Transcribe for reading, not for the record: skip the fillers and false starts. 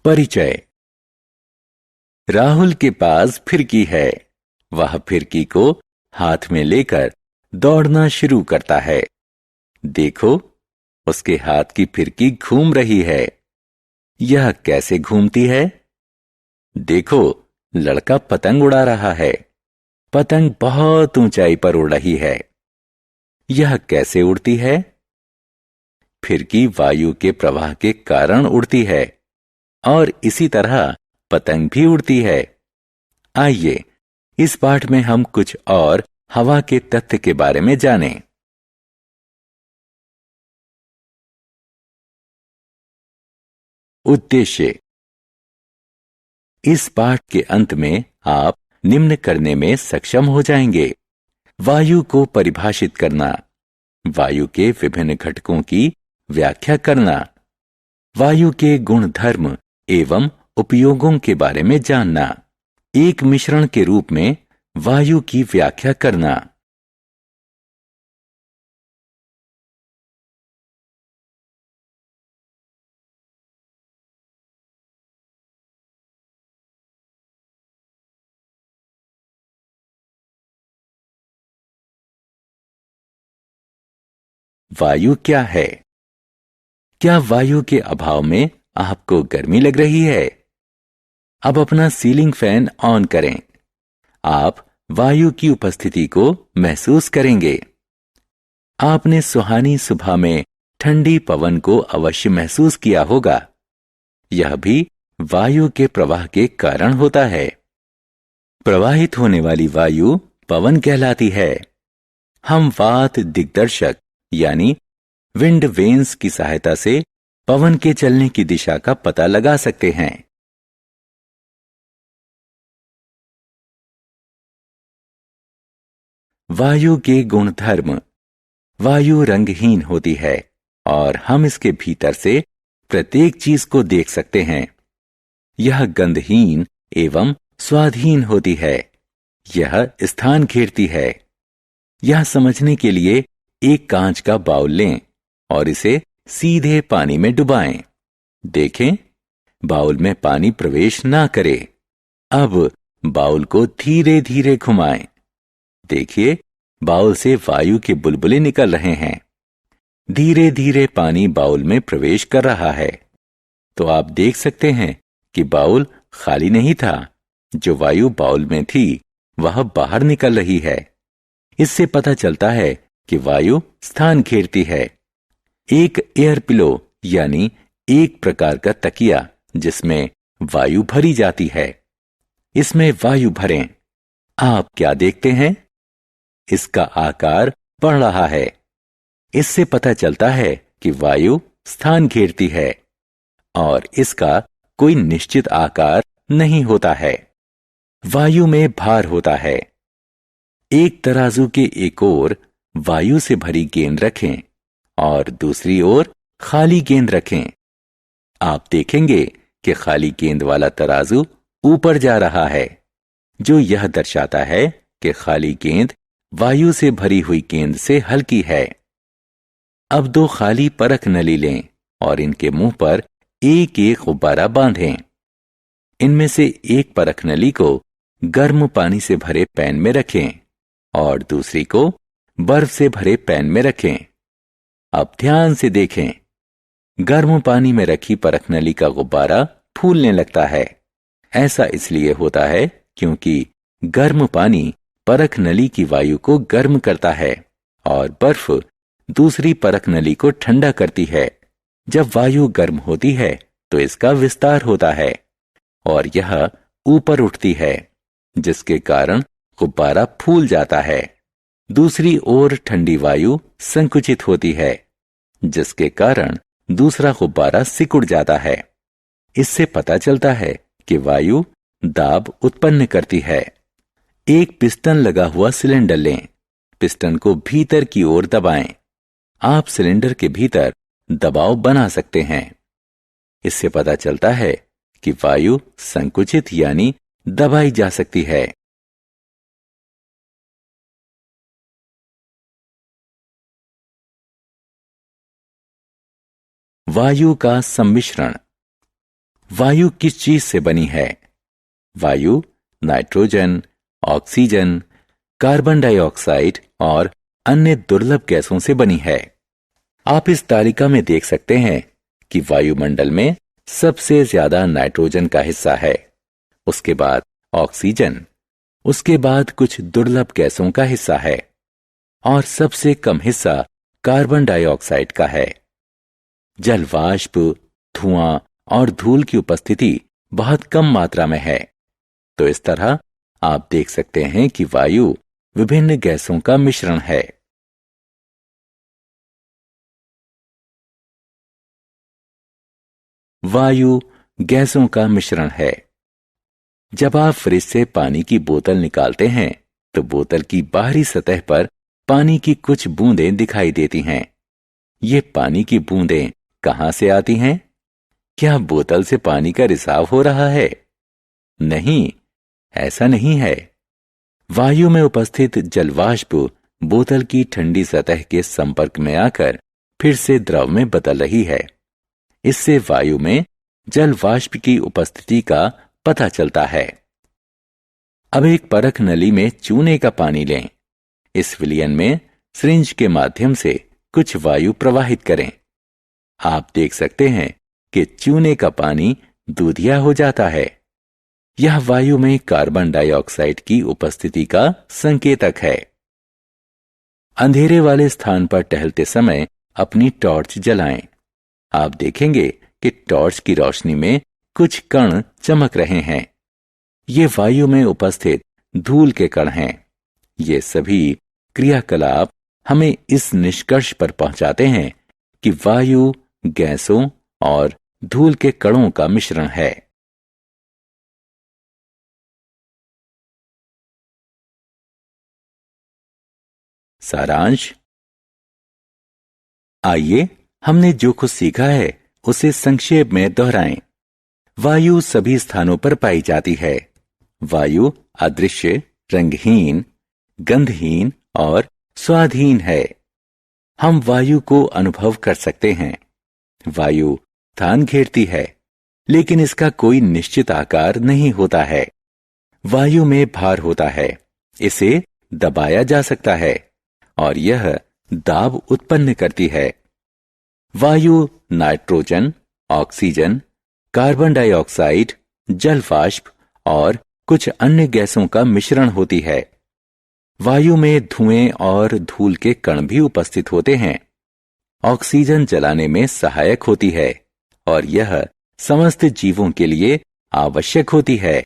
परिचय। राहुल के पास फिरकी है। वह फिरकी को हाथ में लेकर दौड़ना शुरू करता है। देखो, उसके हाथ की फिरकी घूम रही है। यह कैसे घूमती है? देखो, लड़का पतंग उड़ा रहा है। पतंग बहुत ऊंचाई पर उड़ रही है। यह कैसे उड़ती है? फिरकी वायु के प्रवाह के कारण उड़ती है और इसी तरह पतंग भी उड़ती है। आइए, इस पाठ में हम कुछ और हवा के तथ्य के बारे में जानें। उद्देश्य। इस पाठ के अंत में आप निम्न करने में सक्षम हो जाएंगे: वायु को परिभाषित करना, वायु के विभिन्न घटकों की व्याख्या करना, वायु के गुणधर्म एवं उपयोगों के बारे में जानना, एक मिश्रण के रूप में वायु की व्याख्या करना। वायु क्या है? क्या वायु के अभाव में आपको गर्मी लग रही है? अब अपना सीलिंग फैन ऑन करें। आप वायु की उपस्थिति को महसूस करेंगे। आपने सुहानी सुबह में ठंडी पवन को अवश्य महसूस किया होगा। यह भी वायु के प्रवाह के कारण होता है। प्रवाहित होने वाली वायु पवन कहलाती है। हम वात दिग्दर्शक यानी विंड वेन्स की सहायता से पवन के चलने की दिशा का पता लगा सकते हैं। वायु के गुणधर्म। वायु रंगहीन होती है और हम इसके भीतर से प्रत्येक चीज को देख सकते हैं। यह गंधहीन एवं स्वादहीन होती है। यह स्थान घेरती है। यह समझने के लिए एक कांच का बाउल लें और इसे सीधे पानी में डुबाएं। देखें, बाउल में पानी प्रवेश ना करे। अब बाउल को धीरे धीरे घुमाएं। देखिए, बाउल से वायु के बुलबुले निकल रहे हैं। धीरे धीरे पानी बाउल में प्रवेश कर रहा है। तो आप देख सकते हैं कि बाउल खाली नहीं था। जो वायु बाउल में थी वह बाहर निकल रही है। इससे पता चलता है कि वायु स्थान घेरती है। एक एयर पिलो यानी एक प्रकार का तकिया जिसमें वायु भरी जाती है। इसमें वायु भरें। आप क्या देखते हैं? इसका आकार बढ़ रहा है। इससे पता चलता है कि वायु स्थान घेरती है और इसका कोई निश्चित आकार नहीं होता है। वायु में भार होता है। एक तराजू के एक ओर वायु से भरी गेंद रखें और दूसरी ओर खाली गेंद रखें। आप देखेंगे कि खाली गेंद वाला तराजू ऊपर जा रहा है, जो यह दर्शाता है कि खाली गेंद वायु से भरी हुई गेंद से हल्की है। अब दो खाली परख नली लें और इनके मुंह पर एक एक गुब्बारा बांधें। इनमें से एक परख नली को गर्म पानी से भरे पैन में रखें और दूसरी को बर्फ से भरे पैन में रखें। अब ध्यान से देखें। गर्म पानी में रखी परख नली का गुब्बारा फूलने लगता है। ऐसा इसलिए होता है क्योंकि गर्म पानी परख नली की वायु को गर्म करता है और बर्फ दूसरी परख नली को ठंडा करती है। जब वायु गर्म होती है तो इसका विस्तार होता है और यह ऊपर उठती है, जिसके कारण गुब्बारा फूल जाता है। दूसरी ओर ठंडी वायु संकुचित होती है, जिसके कारण दूसरा गुब्बारा सिकुड़ जाता है। इससे पता चलता है कि वायु दाब उत्पन्न करती है। एक पिस्टन लगा हुआ सिलेंडर लें। पिस्टन को भीतर की ओर दबाएं। आप सिलेंडर के भीतर दबाव बना सकते हैं। इससे पता चलता है कि वायु संकुचित यानी दबाई जा सकती है। वायु का सम्मिश्रण। वायु किस चीज से बनी है? वायु नाइट्रोजन, ऑक्सीजन, कार्बन डाइऑक्साइड और अन्य दुर्लभ गैसों से बनी है। आप इस तालिका में देख सकते हैं कि वायुमंडल में सबसे ज्यादा नाइट्रोजन का हिस्सा है, उसके बाद ऑक्सीजन, उसके बाद कुछ दुर्लभ गैसों का हिस्सा है और सबसे कम हिस्सा कार्बन डाइऑक्साइड का है। जल वाष्प, धुआं और धूल की उपस्थिति बहुत कम मात्रा में है। तो इस तरह आप देख सकते हैं कि वायु विभिन्न गैसों का मिश्रण है। वायु गैसों का मिश्रण है। जब आप फ्रिज से पानी की बोतल निकालते हैं तो बोतल की बाहरी सतह पर पानी की कुछ बूंदें दिखाई देती हैं। ये पानी की बूंदें कहां से आती हैं? क्या बोतल से पानी का रिसाव हो रहा है? नहीं, ऐसा नहीं है। वायु में उपस्थित जलवाष्प बोतल की ठंडी सतह के संपर्क में आकर फिर से द्रव में बदल रही है। इससे वायु में जल वाष्प की उपस्थिति का पता चलता है। अब एक परख नली में चूने का पानी लें। इस विलयन में सिरिंज के माध्यम से कुछ वायु प्रवाहित करें। आप देख सकते हैं कि चूने का पानी दूधिया हो जाता है। यह वायु में कार्बन डाइऑक्साइड की उपस्थिति का संकेतक है। अंधेरे वाले स्थान पर टहलते समय अपनी टॉर्च जलाएं। आप देखेंगे कि टॉर्च की रोशनी में कुछ कण चमक रहे हैं। ये वायु में उपस्थित धूल के कण हैं। ये सभी क्रियाकलाप हमें इस निष्कर्ष पर पहुंचाते हैं कि वायु गैसों और धूल के कणों का मिश्रण है। सारांश। आइए हमने जो कुछ सीखा है उसे संक्षेप में दोहराएं। वायु सभी स्थानों पर पाई जाती है। वायु अदृश्य, रंगहीन, गंधहीन और स्वादहीन है। हम वायु को अनुभव कर सकते हैं। वायु स्थान घेरती है, लेकिन इसका कोई निश्चित आकार नहीं होता है। वायु में भार होता है, इसे दबाया जा सकता है और यह दाब उत्पन्न करती है। वायु नाइट्रोजन, ऑक्सीजन, कार्बन डाइऑक्साइड, जल वाष्प और कुछ अन्य गैसों का मिश्रण होती है। वायु में धुएं और धूल के कण भी उपस्थित होते हैं। ऑक्सीजन जलाने में सहायक होती है और यह समस्त जीवों के लिए आवश्यक होती है।